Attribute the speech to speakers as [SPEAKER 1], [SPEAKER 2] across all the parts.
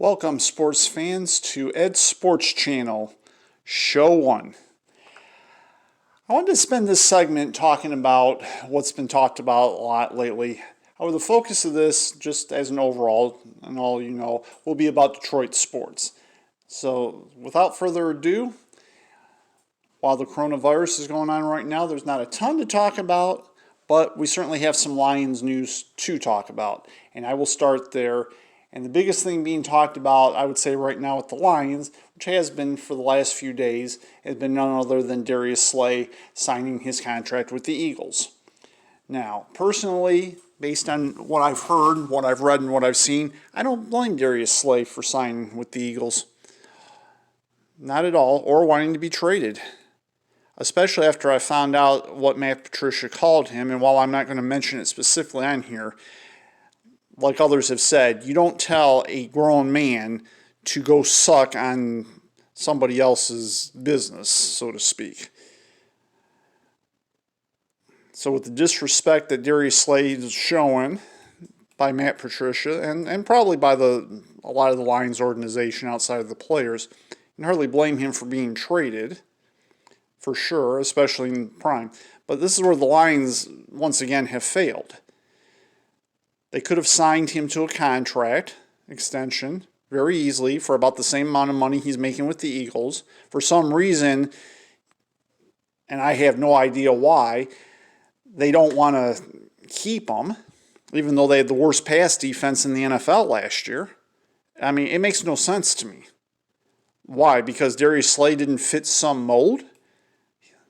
[SPEAKER 1] Welcome, sports fans, to Ed's Sports Channel, Show 1. I wanted to spend this segment talking about what's been talked about a lot lately. However, the focus of this, just as an overall, and all you know, will be about Detroit sports. So, without further ado, while the coronavirus is going on right now, there's not a ton to talk about, but we certainly have some Lions news to talk about, and I will start there. And the biggest thing being talked about, I would say right now with the Lions, which has been for the last few days, has been none other than Darius Slay signing his contract with the Eagles. Now, personally, based on what I've heard, what I've read, and what I've seen, I don't blame Darius Slay for signing with the Eagles. Not at all, or wanting to be traded. Especially after I found out what Matt Patricia called him, and while I'm not going to mention it specifically on here, like others have said, you don't tell a grown man to go suck on somebody else's business, so to speak. So with the disrespect that Darius Slay is showing by Matt Patricia, and probably by a lot of the Lions organization outside of the players, you can hardly blame him for being traded, for sure, especially in prime. But this is where the Lions, once again, have failed. They could have signed him to a contract extension very easily for about the same amount of money he's making with the Eagles. For some reason, and I have no idea why, they don't want to keep him, even though they had the worst pass defense in the NFL last year. I mean, it makes no sense to me. Why? Because Darius Slay didn't fit some mold?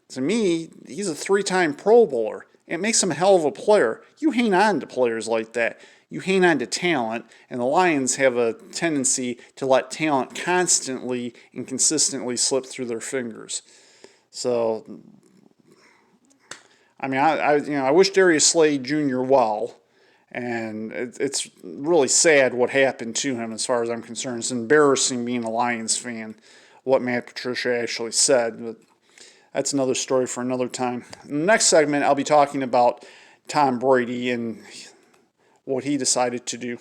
[SPEAKER 1] To me, he's a 3-time Pro Bowler. It makes him a hell of a player. You hang on to players like that. You hang on to talent, and the Lions have a tendency to let talent constantly and consistently slip through their fingers. So, I mean, I wish Darius Slay Jr. well, and it's really sad what happened to him as far as I'm concerned. It's embarrassing being a Lions fan, what Matt Patricia actually said, but that's another story for another time. In the next segment, I'll be talking about Tom Brady and what he decided to do.